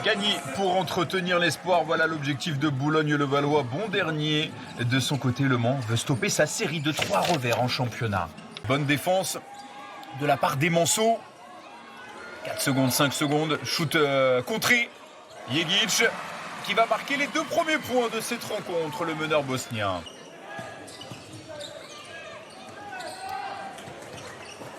Gagné pour entretenir l'espoir, voilà l'objectif de Boulogne-le-Valois, bon dernier. De son côté, Le Mans veut stopper sa série de 3 revers en championnat. Bonne défense de la part des Manceaux. 4 secondes, 5 secondes, shoot contré. Jegic qui va marquer les 2 premiers points de cette rencontre, le meneur bosnien.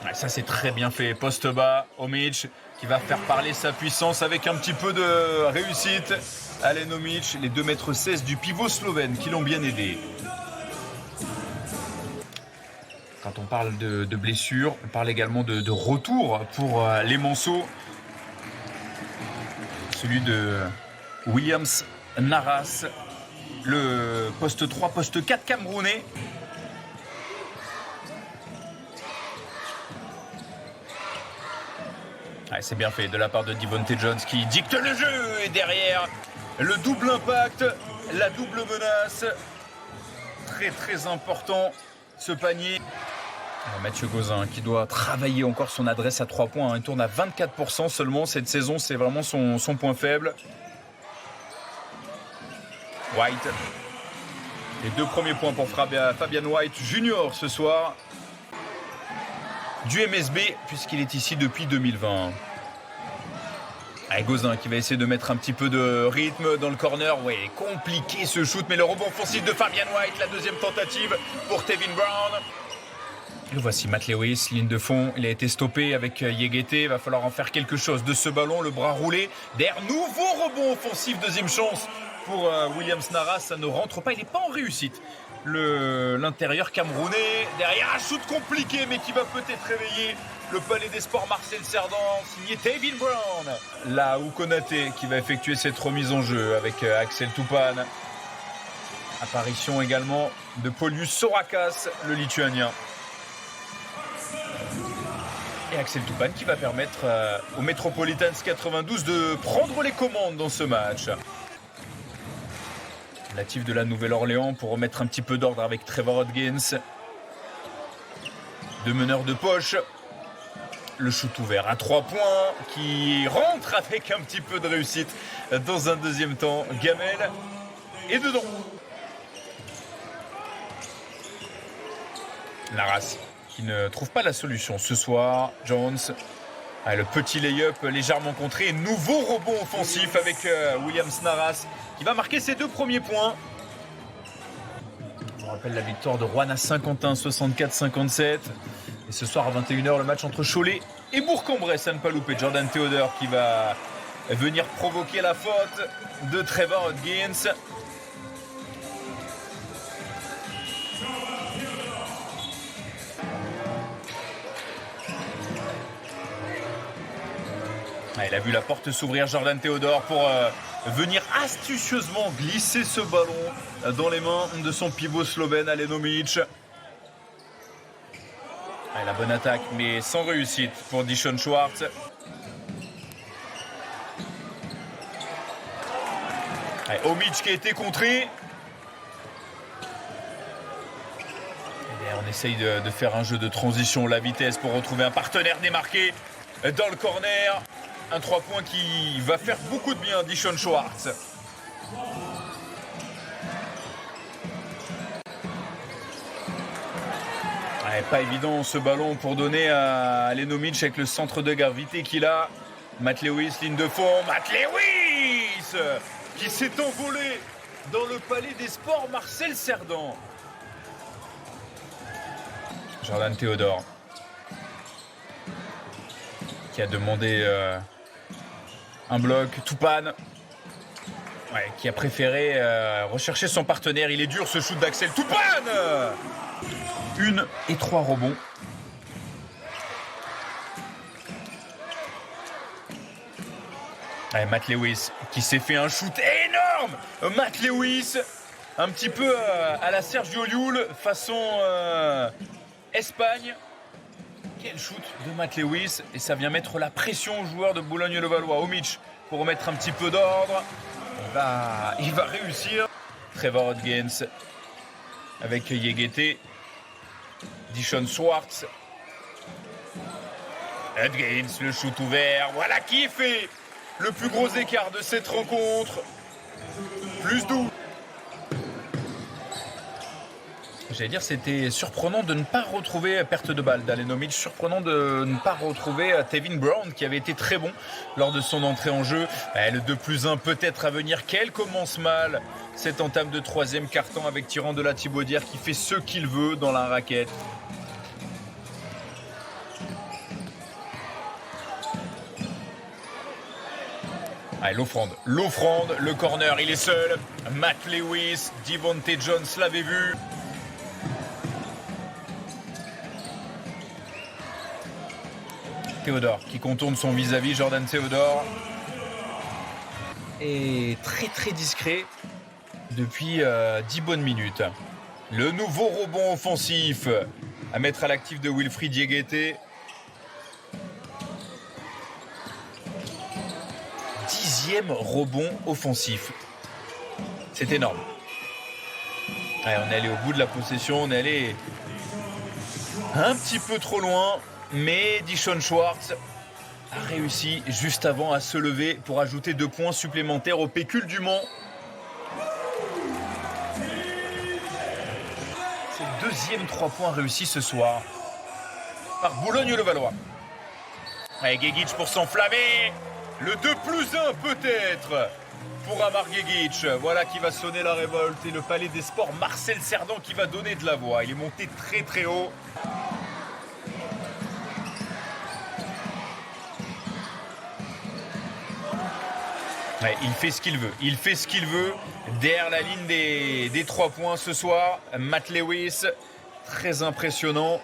Ouais, ça c'est très bien fait, poste bas, Omic qui va faire parler sa puissance avec un petit peu de réussite. Alen Omic, les 2,16 m du pivot slovène qui l'ont bien aidé. Quand on parle de blessures, on parle également de retour pour les Manceaux. Celui de Williams Naras, le poste 3, poste 4 camerounais. Ouais, c'est bien fait de la part de Devonte Jones qui dicte le jeu. Et derrière, le double impact, la double menace. Très très important ce panier. Mathieu Gauzin qui doit travailler encore son adresse à 3 points. Il tourne à 24% seulement cette saison. C'est vraiment son point faible. White. Les 2 premiers points pour Fabian White Junior ce soir. Du MSB puisqu'il est ici depuis 2020. Allez, Gauzin qui va essayer de mettre un petit peu de rythme dans le corner. Ouais, compliqué ce shoot, mais le rebond offensif de Fabian White, la deuxième tentative pour Tevin Brown. Le voici, Matt Lewis, ligne de fond. Il a été stoppé avec Yegete. Il va falloir en faire quelque chose de ce ballon. Le bras roulé. Derrière, nouveau rebond offensif. Deuxième chance pour Williams Naras. Ça ne rentre pas. Il n'est pas en réussite. L'intérieur camerounais. Derrière, un shoot compliqué, mais qui va peut-être réveiller le Palais des Sports Marcel Cerdan. Signé Tevin Brown. Là où Konaté qui va effectuer cette remise en jeu avec Axel Toupane. Apparition également de Paulius Sorakas, le Lituanien. Et Axel Toupane qui va permettre aux Metropolitans 92 de prendre les commandes dans ce match. Natif de la Nouvelle-Orléans pour remettre un petit peu d'ordre avec Trevor Hodgins. 2 meneurs de poche. Le shoot ouvert à 3 points qui rentre avec un petit peu de réussite dans un deuxième temps. Gamel est dedans. Naras qui ne trouve pas la solution ce soir. Jones, le petit lay-up légèrement contré. Nouveau rebond offensif avec Williams Naras qui va marquer ses 2 premiers points. Je vous rappelle la victoire de Rouen à Saint-Quentin, 64-57. Et ce soir à 21h, le match entre Cholet et Bourg-en-Bresse, à ne pas louper. Jordan Theodore qui va venir provoquer la faute de Trevor Hodgins. Il a vu la porte s'ouvrir, Jordan Theodore, pour venir astucieusement glisser ce ballon dans les mains de son pivot slovène, Alen Omic. La bonne attaque, mais sans réussite pour Dishon Schwartz. Omic qui a été contré. On essaye de faire un jeu de transition, la vitesse pour retrouver un partenaire démarqué dans le corner. Un 3 points qui va faire beaucoup de bien, Dishon Schwartz. Pas évident ce ballon pour donner à Alen Omic avec le centre de gravité qu'il a. Matt Lewis, ligne de fond. Matt Lewis qui s'est envolé dans le Palais des Sports Marcel Cerdan. Jordan Theodore qui a demandé un bloc. Toupane qui a préféré rechercher son partenaire. Il est dur ce shoot d'Axel Toupane. 1 et 3 rebonds. Matt Lewis qui s'est fait un shoot énorme. Matt Lewis, un petit peu à la Sergio Llull, façon Espagne. Quel shoot de Matt Lewis. Et ça vient mettre la pression aux joueurs de Boulogne-le-Valois. Omic pour remettre un petit peu d'ordre. Il va réussir. Trevor Hodgins avec Yegete. Dishon Schwartz. Hodgins, le shoot ouvert. Voilà qui est fait. Le plus gros écart de cette rencontre. Plus 12. J'allais dire, c'était surprenant de ne pas retrouver perte de balle d'Alenomic, surprenant de ne pas retrouver Tevin Brown qui avait été très bon lors de son entrée en jeu. Le 2+1 peut-être à venir. Quelle commence mal cette entame de troisième quart-temps avec Tyran de la Thibaudière qui fait ce qu'il veut dans la raquette. Allez, l'offrande, le corner, il est seul. Matt Lewis, Devonte Jones l'avait vu. Théodore qui contourne son vis-à-vis, Jordan Théodore. Et très discret depuis 10 bonnes minutes. Le nouveau rebond offensif à mettre à l'actif de Wilfried Diéguété. 10e rebond offensif. C'est énorme. Allez, on est allé au bout de la possession, on est allé un petit peu trop loin. Mais Dishon Schwartz a réussi juste avant à se lever pour ajouter 2 points supplémentaires au pécule du Mans. C'est le deuxième 3 points réussi ce soir par Boulogne-le-Valois. Allez, Gegic pour s'enflammer. Le 2+1 peut-être pour Amar Gegic. Voilà qui va sonner la révolte. Et le Palais des Sports, Marcel Cerdan qui va donner de la voix. Il est monté très haut. Ouais, il fait ce qu'il veut, derrière la ligne des 3 points ce soir. Matt Lewis, très impressionnant.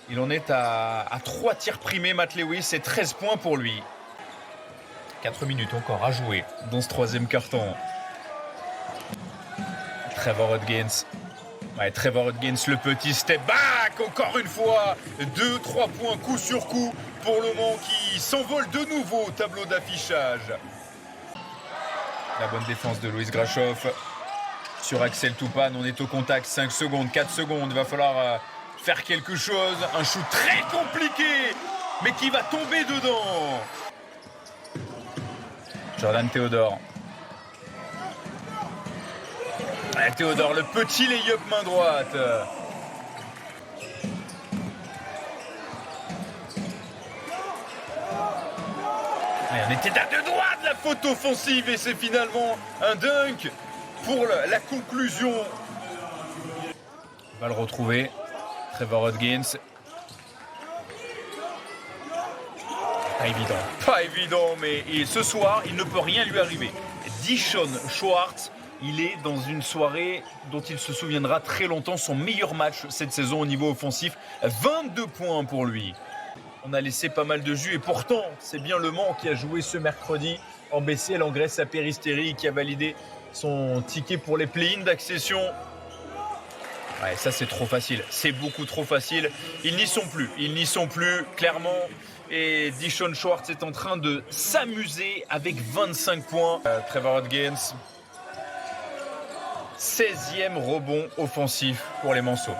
Il en est à 3 tirs primés, Matt Lewis, et 13 points pour lui. 4 minutes encore à jouer dans ce troisième quart-temps. Trevor Hodgins. Ouais, Trevor Hodgins, le petit step back, encore une fois. 2-3 points coup sur coup pour le Mans qui s'envole de nouveau au tableau d'affichage. La bonne défense de Louis Grachoff sur Axel Toupane. On est au contact, 5 secondes, 4 secondes. Il va falloir faire quelque chose. Un shoot très compliqué, mais qui va tomber dedans. Jordan Théodore. Théodore, le petit lay-up main droite. On était à 2 doigts de la faute offensive et c'est finalement un dunk pour la conclusion. On va le retrouver. Trevor Hodgins. Pas évident, mais ce soir, il ne peut rien lui arriver. Dishon Schwartz, il est dans une soirée dont il se souviendra très longtemps, son meilleur match cette saison au niveau offensif. 22 points pour lui. On a laissé pas mal de jus et pourtant, c'est bien le Mans qui a joué ce mercredi en BCL en Grèce à Péristeri qui a validé son ticket pour les play-in d'accession. Ouais, ça c'est trop facile, c'est beaucoup trop facile. Ils n'y sont plus, clairement. Et Dishon Schwartz est en train de s'amuser avec 25 points. Trevor Hodgins, 16e rebond offensif pour les Manceaux.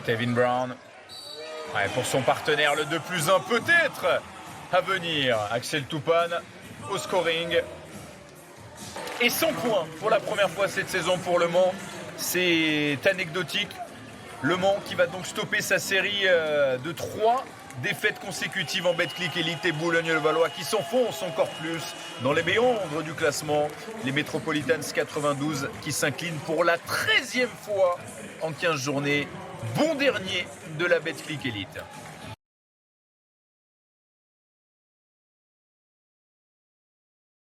Tevin Brown. Ouais, pour son partenaire, le 2+1 peut-être à venir. Axel Toupane au scoring. Et 100 points pour la première fois cette saison pour le Mans. C'est anecdotique. Le Mans qui va donc stopper sa série de 3 défaites consécutives en Betclic Elite et Boulogne-le-Valois qui s'enfoncent encore plus dans les méandres du classement. Les Metropolitans 92 qui s'inclinent pour la 13e fois en 15 journées. Bon dernier de la Betclic Elite.